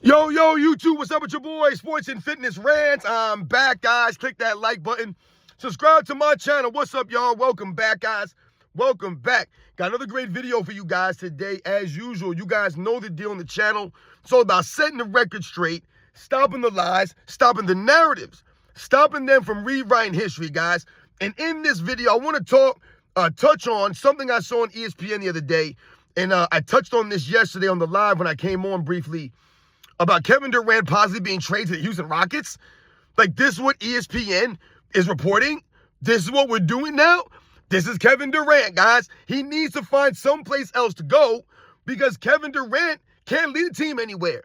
Yo, YouTube, what's up with your boy? Sports and Fitness Rants. I'm back, guys. Click that like button. Subscribe to my channel. What's up, y'all? Welcome back, guys. Welcome back. Got another great video for you guys today. As usual, you guys know the deal on the channel. It's all about setting the record straight, stopping the lies, stopping the narratives, stopping them from rewriting history, guys. And in this video, I want to touch on something I saw on ESPN the other day. And I touched on this yesterday on the live when I came on briefly, about Kevin Durant possibly being traded to the Houston Rockets. Like, this is what ESPN is reporting. This is what we're doing now. This is Kevin Durant, guys. He needs to find someplace else to go because Kevin Durant can't lead a team anywhere.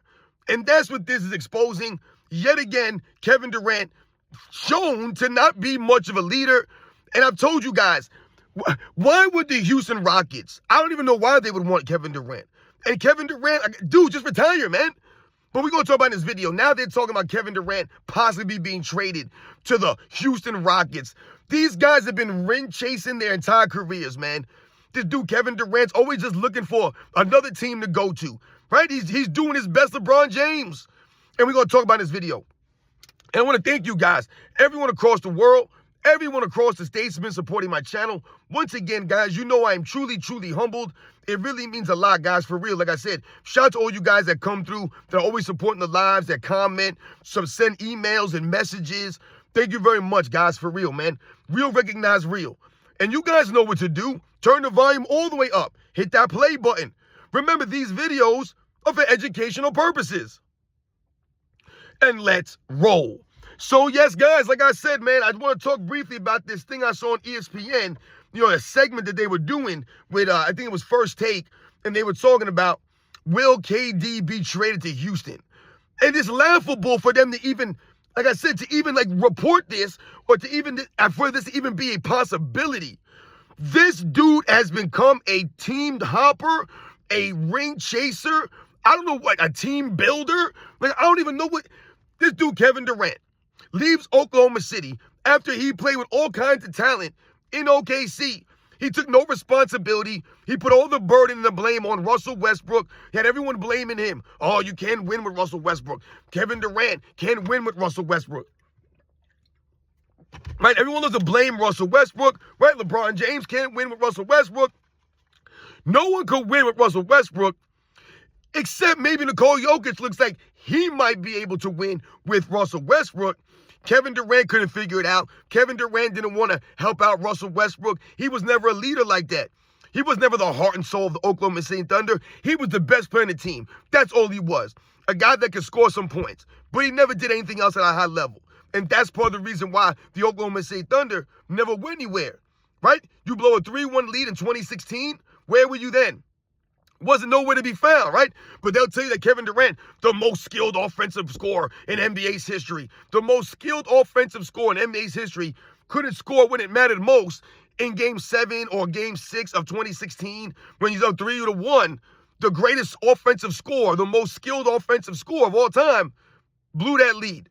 And that's what this is exposing. Yet again, Kevin Durant shown to not be much of a leader. And I've told you guys, why would the Houston Rockets, I don't even know why they would want Kevin Durant. And Kevin Durant, dude, just retire, man. But we're going to talk about in this video. Now they're talking about Kevin Durant possibly being traded to the Houston Rockets. These guys have been ring chasing their entire careers, man. This dude, Kevin Durant's always just looking for another team to go to, right? He's doing his best LeBron James. And we're going to talk about in this video. And I want to thank you guys, everyone across the world, everyone across the states has been supporting my channel. Once again, guys, you know I am truly, truly humbled. It really means a lot, guys, for real. Like I said, shout out to all you guys that come through, that are always supporting the lives, that comment, some send emails and messages. Thank you very much, guys, for real, man. Real recognize real. And you guys know what to do. Turn the volume all the way up. Hit that play button. Remember, these videos are for educational purposes. And let's roll. So, yes, guys, like I said, man, I want to talk briefly about this thing I saw on ESPN, you know, a segment that they were doing with, I think it was First Take, and they were talking about, will KD be traded to Houston? And it's laughable for them to even, like I said, to even, like, report this, or to even, for this to even be a possibility. This dude has become a team hopper, a ring chaser, I don't know what, a team builder? Like, I don't even know what, this dude, Kevin Durant, leaves Oklahoma City after he played with all kinds of talent in OKC. He took no responsibility. He put all the burden and the blame on Russell Westbrook. He had everyone blaming him. Oh, you can't win with Russell Westbrook. Kevin Durant can't win with Russell Westbrook. Right? Everyone loves to blame Russell Westbrook. Right? LeBron James can't win with Russell Westbrook. No one could win with Russell Westbrook, except maybe Nikola Jokic looks like he might be able to win with Russell Westbrook. Kevin Durant couldn't figure it out. Kevin Durant didn't want to help out Russell Westbrook. He was never a leader like that. He was never the heart and soul of the Oklahoma City Thunder. He was the best player in the team. That's all he was. A guy that could score some points. But he never did anything else at a high level. And that's part of the reason why the Oklahoma City Thunder never went anywhere. Right? You blow a 3-1 lead in 2016. Where were you then? Wasn't nowhere to be found, right? But they'll tell you that Kevin Durant, the most skilled offensive scorer in NBA's history, the most skilled offensive scorer in NBA's history, couldn't score when it mattered most in Game 7 or Game 6 of 2016 when he's up 3-1. The greatest offensive scorer, the most skilled offensive scorer of all time, blew that lead.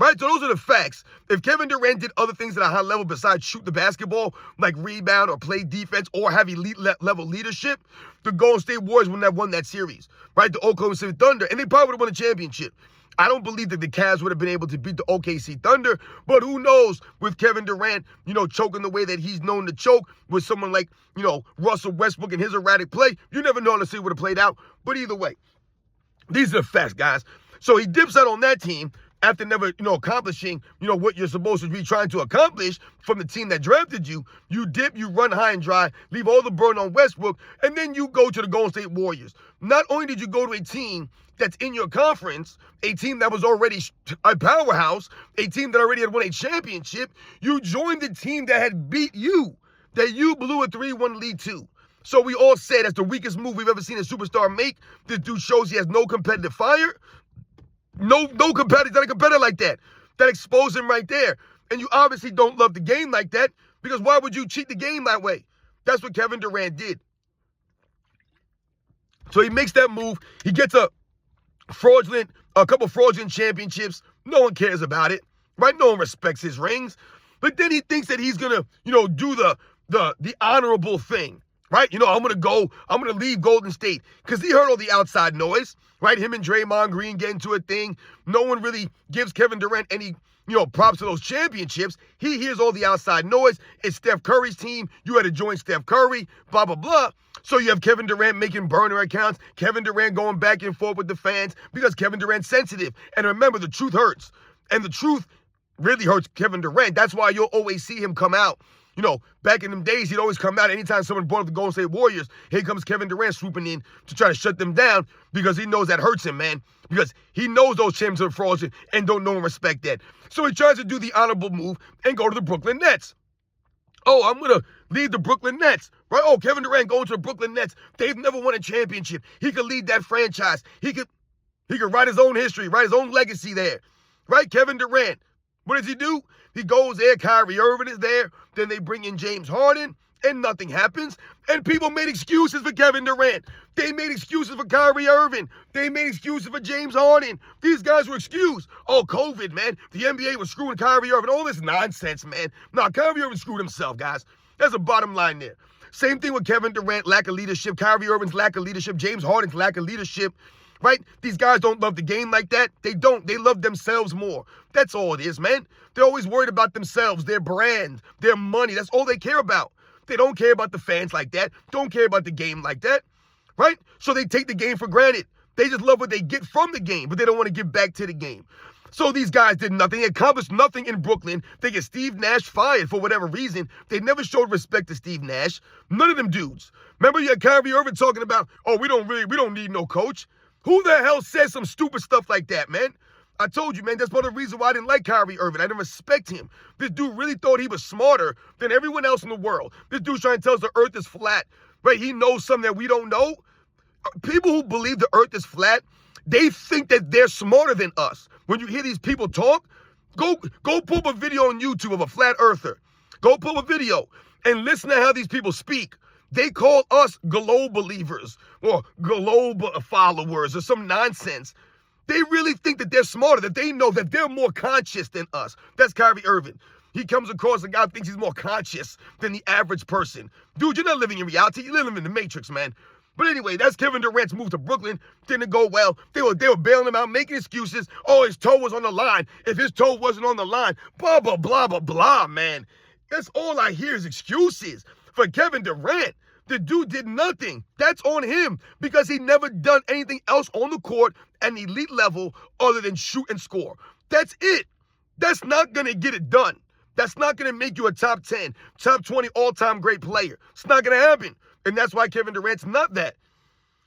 Right? So those are the facts. If Kevin Durant did other things at a high level besides shoot the basketball, like rebound or play defense or have elite level leadership, the Golden State Warriors wouldn't have won that series. Right? The Oklahoma City Thunder, and they probably would have won the championship. I don't believe that the Cavs would have been able to beat the OKC Thunder, but who knows with Kevin Durant, you know, choking the way that he's known to choke with someone like, you know, Russell Westbrook and his erratic play. You never know how the city would have played out. But either way, these are the facts, guys. So he dips out on that team after never, you know, accomplishing, you know, what you're supposed to be trying to accomplish from the team that drafted you. You dip, you run high and dry, leave all the burden on Westbrook, and then you go to the Golden State Warriors. Not only did you go to a team that's in your conference, a team that was already a powerhouse, a team that already had won a championship, you joined the team that had beat you, that you blew a 3-1 lead to. So we all said that's the weakest move we've ever seen a superstar make. This dude shows he has no competitive fire. No competitor, not a competitor like that. That exposed him right there. And you obviously don't love the game like that, because why would you cheat the game that way? That's what Kevin Durant did. So he makes that move. He gets a couple fraudulent championships. No one cares about it, right? No one respects his rings. But then he thinks that he's gonna, you know, do the honorable thing right? I'm going to leave Golden State because he heard all the outside noise, right? Him and Draymond Green get into a thing. No one really gives Kevin Durant any, props to those championships. He hears all the outside noise. It's Steph Curry's team. You had to join Steph Curry, blah, blah, blah. So you have Kevin Durant making burner accounts, Kevin Durant going back and forth with the fans because Kevin Durant's sensitive. And remember, the truth hurts. And the truth really hurts Kevin Durant. That's why you'll always see him come out. Back in them days, he'd always come out anytime someone brought up the Golden State Warriors. Here comes Kevin Durant swooping in to try to shut them down because he knows that hurts him, man. Because he knows those champions are fraudulent and don't know and respect that. So he tries to do the honorable move and go to the Brooklyn Nets. Oh, I'm going to lead the Brooklyn Nets, right? Oh, Kevin Durant going to the Brooklyn Nets. They've never won a championship. He could lead that franchise. He could write his own history, write his own legacy there, right? Kevin Durant. What does he do? He goes there, Kyrie Irving is there, then they bring in James Harden, and nothing happens. And people made excuses for Kevin Durant. They made excuses for Kyrie Irving. They made excuses for James Harden. These guys were excused. Oh, COVID, man. The NBA was screwing Kyrie Irving. All this nonsense, man. Nah, Kyrie Irving screwed himself, guys. That's the bottom line there. Same thing with Kevin Durant, lack of leadership. Kyrie Irving's lack of leadership. James Harden's lack of leadership. Right? These guys don't love the game like that. They don't. They love themselves more. That's all it is, man. They're always worried about themselves, their brand, their money. That's all they care about. They don't care about the fans like that. Don't care about the game like that. Right? So they take the game for granted. They just love what they get from the game, but they don't want to give back to the game. So these guys did nothing, accomplished nothing in Brooklyn. They get Steve Nash fired for whatever reason. They never showed respect to Steve Nash. None of them dudes. Remember you had Kyrie Irving talking about, oh, we don't need no coach. Who the hell says some stupid stuff like that, man? I told you, man, that's part of the reason why I didn't like Kyrie Irving. I didn't respect him. This dude really thought he was smarter than everyone else in the world. This dude's trying to tell us the earth is flat, right? He knows something that we don't know. People who believe the earth is flat, they think that they're smarter than us. When you hear these people talk, go pull up a video on YouTube of a flat earther. Go pull a video and listen to how these people speak. They call us globe believers or globe followers or some nonsense. They really think that they're smarter, that they know that they're more conscious than us. That's Kyrie Irving. He comes across a guy who thinks he's more conscious than the average person. Dude, you're not living in reality. You're living in the Matrix, man. But anyway, that's Kevin Durant's move to Brooklyn. Didn't go well. They were bailing him out, making excuses. Oh, his toe was on the line. If his toe wasn't on the line, blah, blah, blah, blah, blah, man. That's all I hear is excuses. For Kevin Durant, the dude did nothing. That's on him because he never done anything else on the court at an elite level other than shoot and score. That's it. That's not going to get it done. That's not going to make you a top 10, top 20 all-time great player. It's not going to happen. And that's why Kevin Durant's not that.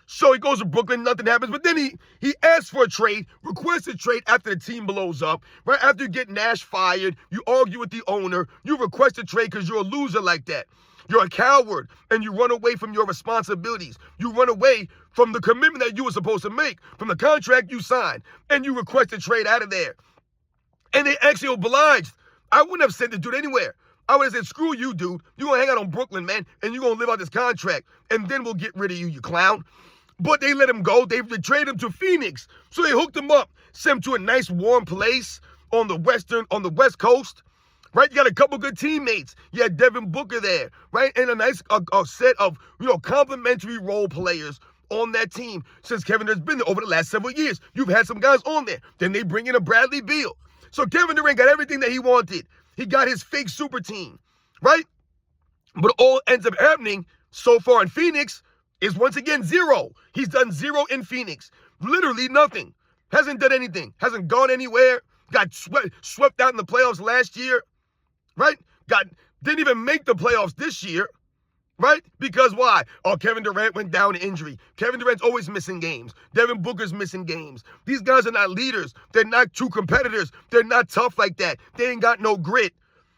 So he goes to Brooklyn, nothing happens. But then he asks for a trade, requests a trade after the team blows up. Right after you get Nash fired, you argue with the owner. You request a trade because you're a loser like that. You're a coward, and you run away from your responsibilities. You run away from the commitment that you were supposed to make, from the contract you signed, and you request a trade out of there. And they actually obliged. I wouldn't have sent the dude anywhere. I would have said, screw you, dude. You're going to hang out on Brooklyn, man, and you're going to live out this contract, and then we'll get rid of you, you clown. But they let him go. They traded him to Phoenix. So they hooked him up, sent him to a nice warm place on the West Coast. Right? You got a couple good teammates. You had Devin Booker there, right? And a nice set of, complimentary role players on that team since Kevin has been there over the last several years. You've had some guys on there. Then they bring in a Bradley Beal. So Kevin Durant got everything that he wanted. He got his fake super team, right? But all ends up happening so far in Phoenix is once again zero. He's done zero in Phoenix. Literally nothing. Hasn't done anything. Hasn't gone anywhere. Got swept out in the playoffs last year. Right? Didn't even make the playoffs this year. Right? Because why? Oh, Kevin Durant went down to injury. Kevin Durant's always missing games. Devin Booker's missing games. These guys are not leaders. They're not true competitors. They're not tough like that. They ain't got no grit.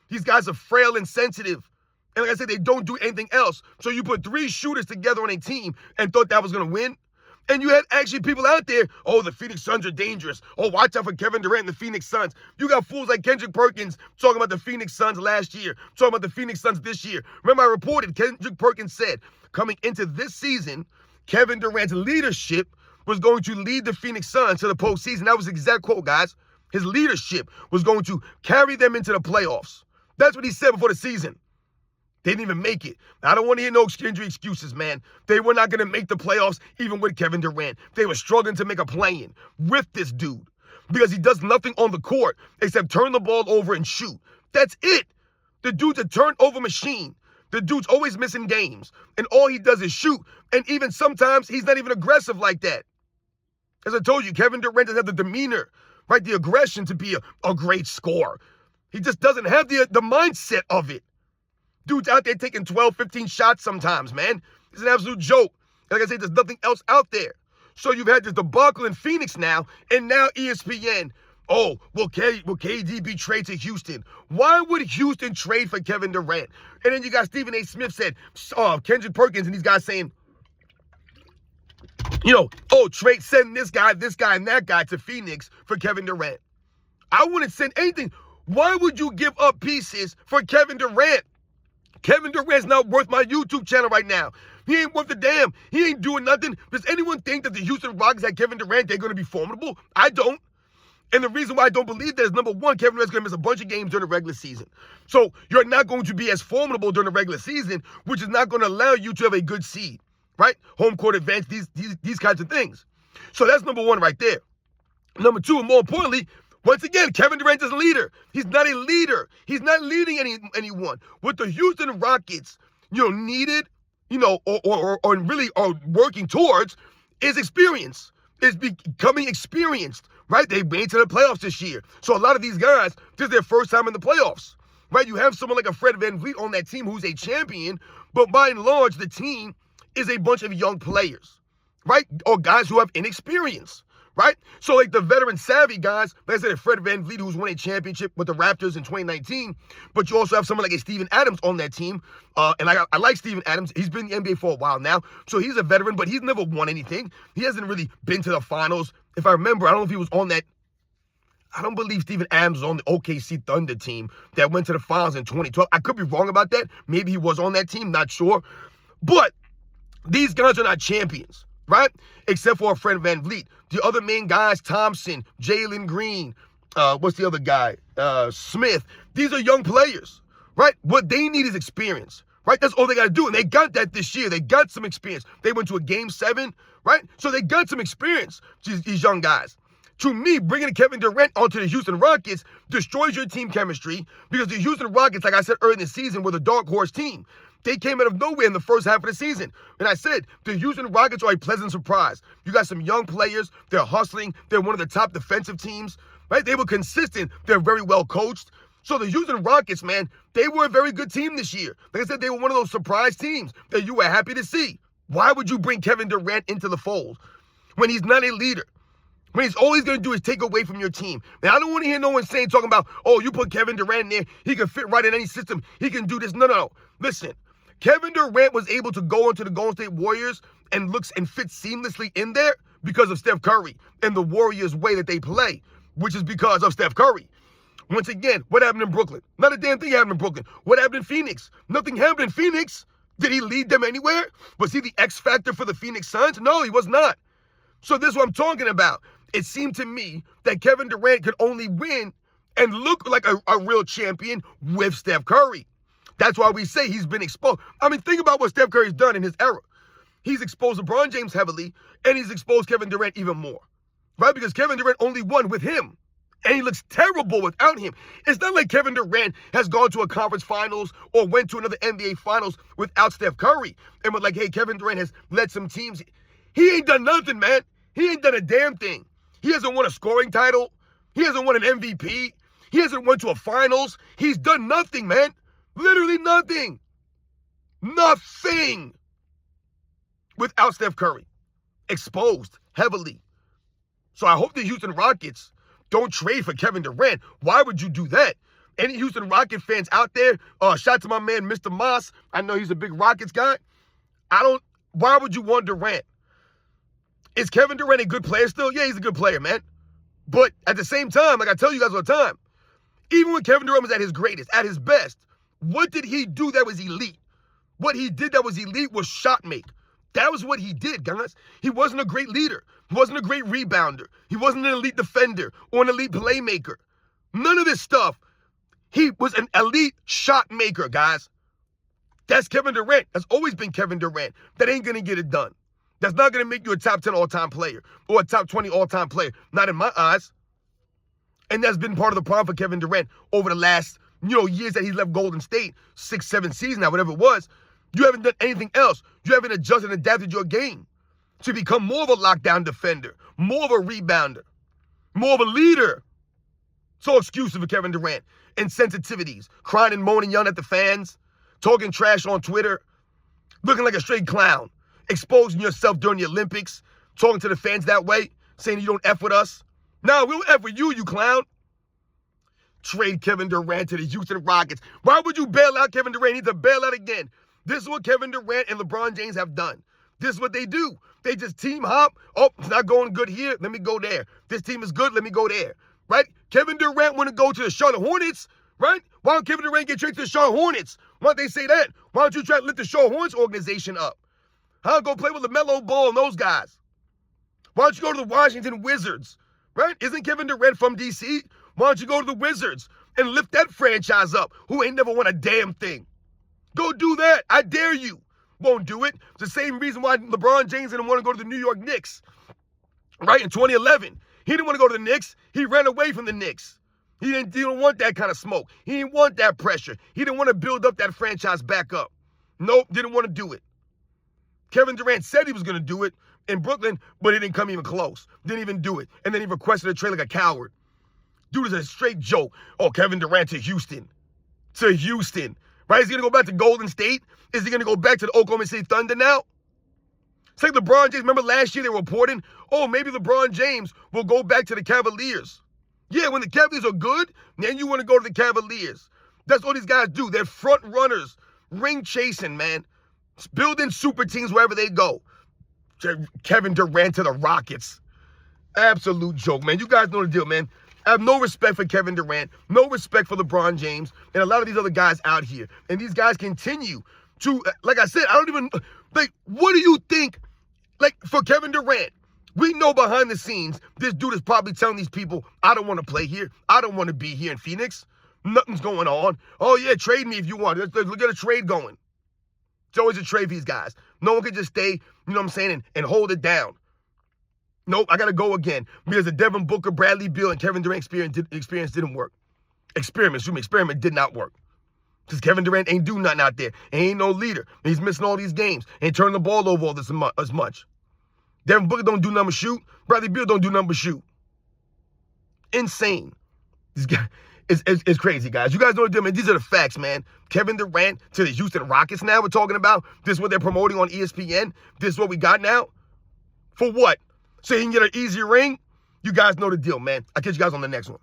These guys are frail and sensitive. And like I said, they don't do anything else. So you put 3 shooters together on a team and thought that was going to win? And you had actually people out there, oh, the Phoenix Suns are dangerous. Oh, watch out for Kevin Durant and the Phoenix Suns. You got fools like Kendrick Perkins talking about the Phoenix Suns last year, talking about the Phoenix Suns this year. Remember, I reported Kendrick Perkins said, coming into this season, Kevin Durant's leadership was going to lead the Phoenix Suns to the postseason. That was the exact quote, guys. His leadership was going to carry them into the playoffs. That's what he said before the season. They didn't even make it. I don't want to hear no injury excuses, man. They were not going to make the playoffs even with Kevin Durant. They were struggling to make a play-in with this dude because he does nothing on the court except turn the ball over and shoot. That's it. The dude's a turnover machine. The dude's always missing games, and all he does is shoot. And even sometimes he's not even aggressive like that. As I told you, Kevin Durant doesn't have the demeanor, right? The aggression to be a great scorer. He just doesn't have the mindset of it. Dude's out there taking 12, 15 shots sometimes, man. It's an absolute joke. Like I said, there's nothing else out there. So you've had this debacle in Phoenix now, and now ESPN. Oh, will KD be traded to Houston? Why would Houston trade for Kevin Durant? And then you got Stephen A. Smith said, Kendrick Perkins, and these guys saying, send this guy, and that guy to Phoenix for Kevin Durant. I wouldn't send anything. Why would you give up pieces for Kevin Durant? Kevin Durant's not worth my YouTube channel right now. He ain't worth a damn. He ain't doing nothing. Does anyone think that the Houston Rockets had Kevin Durant, they're going to be formidable? I don't. And the reason why I don't believe that is, number one, Kevin Durant's going to miss a bunch of games during the regular season. So you're not going to be as formidable during the regular season, which is not going to allow you to have a good seed, right? Home court advantage, these kinds of things. So that's number one right there. Number two, and more importantly, once again, Kevin Durant is a leader. He's not a leader. He's not leading anyone. What the Houston Rockets, needed, or really are working towards is experience. Is becoming experienced, right? They made it to the playoffs this year. So a lot of these guys, this is their first time in the playoffs, right? You have someone like a Fred VanVleet on that team who's a champion, but by and large, the team is a bunch of young players, right? Or guys who have inexperience. Right? So, like the veteran savvy guys, like I said, Fred VanVleet, who's won a championship with the Raptors in 2019, but you also have someone like a Steven Adams on that team. And I like Steven Adams. He's been in the NBA for a while now. So he's a veteran, but he's never won anything. He hasn't really been to the finals. If I remember, I don't know if he was on that. I don't believe Steven Adams was on the OKC Thunder team that went to the finals in 2012. I could be wrong about that. Maybe he was on that team, not sure. But these guys are not champions, right? Except for Fred VanVleet. The other main guys, Thompson, Jalen Green, what's the other guy? Smith. These are young players, right? What they need is experience, right? That's all they got to do. And they got that this year. They got some experience. They went to a game 7, right? So they got some experience, these young guys. To me, bringing Kevin Durant onto the Houston Rockets destroys your team chemistry because the Houston Rockets, like I said earlier in the season, were the dark horse team. They came out of nowhere in the first half of the season. And I said, the Houston Rockets are a pleasant surprise. You got some young players. They're hustling. They're one of the top defensive teams, right? They were consistent. They're very well coached. So the Houston Rockets, man, they were a very good team this year. Like I said, they were one of those surprise teams that you were happy to see. Why would you bring Kevin Durant into the fold when he's not a leader? When he's all he's going to do is take away from your talking about, oh, you put Kevin Durant in there, he can fit right in any system, he can do this. No. Listen, Kevin Durant was able to go into the Golden State Warriors and fit seamlessly in there because of Steph Curry and the Warriors' way that they play, which is because of Steph Curry. Once again, what happened in Brooklyn? Not a damn thing happened in Brooklyn. What happened in Phoenix? Nothing happened in Phoenix. Did he lead them anywhere? Was he the X factor for the Phoenix Suns? No, he was not. So this is what I'm talking about. It seemed to me that Kevin Durant could only win and look like a real champion with Steph Curry. That's why we say he's been exposed. I mean, think about what Steph Curry's done in his era. He's exposed LeBron James heavily, and he's exposed Kevin Durant even more, right? Because Kevin Durant only won with him, and he looks terrible without him. It's not like Kevin Durant has gone to a conference finals or went to another NBA finals without Steph Curry. And we're like, hey, Kevin Durant has led some teams. He ain't done nothing, man. He ain't done a damn thing. He hasn't won a scoring title. He hasn't won an MVP. He hasn't went to a finals. He's done nothing, man. Literally nothing. Nothing. Without Steph Curry. Exposed heavily. So I hope the Houston Rockets don't trade for Kevin Durant. Why would you do that? Any Houston Rocket fans out there, shout out to my man, Mr. Moss. I know he's a big Rockets guy. Why would you want Durant? Is Kevin Durant a good player still? Yeah, he's a good player, man. But at the same time, like I tell you guys all the time, even when Kevin Durant was at his greatest, at his best, what did he do that was elite? What he did that was elite was shot make. That was what he did, guys. He wasn't a great leader. He wasn't a great rebounder. He wasn't an elite defender or an elite playmaker. None of this stuff. He was an elite shot maker, guys. That's Kevin Durant. That's always been Kevin Durant. That ain't going to get it done. That's not going to make you a top 10 all-time player or a top 20 all-time player. Not in my eyes. And that's been part of the problem for Kevin Durant over the last, years that he left Golden State, 6, 7 seasons now, whatever it was. You haven't done anything else. You haven't adjusted and adapted your game to become more of a lockdown defender, more of a rebounder, more of a leader. So excuses for Kevin Durant. Insensitivities, crying and moaning, yelling at the fans, talking trash on Twitter, looking like a straight clown, exposing yourself during the Olympics, talking to the fans that way, saying you don't F with us. No, we'll F with you clown. Trade Kevin Durant to the Houston Rockets. Why would you bail out Kevin Durant? He needs to bail out again. This is what Kevin Durant and LeBron James have done. This is what they do. They just team hop. Oh, it's not going good here. Let me go there. This team is good. Let me go there. Right? Kevin Durant want to go to the Charlotte Hornets. Right? Why don't Kevin Durant get traded to the Charlotte Hornets? Why don't they say that? Why don't you try to lift the Charlotte Hornets organization up? Huh? Go play with LaMelo Ball and those guys. Why don't you go to the Washington Wizards? Right? Isn't Kevin Durant from D.C.? Why don't you go to the Wizards and lift that franchise up who ain't never won a damn thing? Go do that. I dare you. Won't do it. It's the same reason why LeBron James didn't want to go to the New York Knicks. Right? In 2011. He didn't want to go to the Knicks. He ran away from the Knicks. He didn't want that kind of smoke. He didn't want that pressure. He didn't want to build up that franchise back up. Nope, didn't want to do it. Kevin Durant said he was going to do it in Brooklyn, but he didn't come even close. Didn't even do it. And then he requested a trade like a coward. Dude is a straight joke. Oh, Kevin Durant to Houston. To Houston. Right? Is he going to go back to Golden State? Is he going to go back to the Oklahoma City Thunder now? It's like LeBron James. Remember last year they were reporting, oh, maybe LeBron James will go back to the Cavaliers. Yeah, when the Cavaliers are good, then you want to go to the Cavaliers. That's what these guys do. They're front runners, ring chasing, man. Building super teams wherever they go. Kevin Durant to the Rockets. Absolute joke, man. You guys know the deal, man. I have no respect for Kevin Durant, no respect for LeBron James, and a lot of these other guys out here. And these guys continue to, like I said, I don't even, what do you think, for Kevin Durant? We know behind the scenes, this dude is probably telling these people, I don't want to play here. I don't want to be here in Phoenix. Nothing's going on. Oh, yeah, trade me if you want. Let's get a trade going. It's always a trade for these guys. No one can just stay, and hold it down. Nope, I got to go again because the Devin Booker, Bradley Beal, and Kevin Durant experience didn't work. Experiment did not work. Because Kevin Durant ain't do nothing out there. And he ain't no leader. And he's missing all these games. Ain't turning the ball over all this as much. Devin Booker don't do nothing but shoot. Bradley Beal don't do nothing but shoot. Insane. This guy is crazy, guys. You guys know the deal, man. These are the facts, man. Kevin Durant to the Houston Rockets now we're talking about. This is what they're promoting on ESPN. This is what we got now. For what? So he can get an easy ring? You guys know the deal, man. I'll catch you guys on the next one.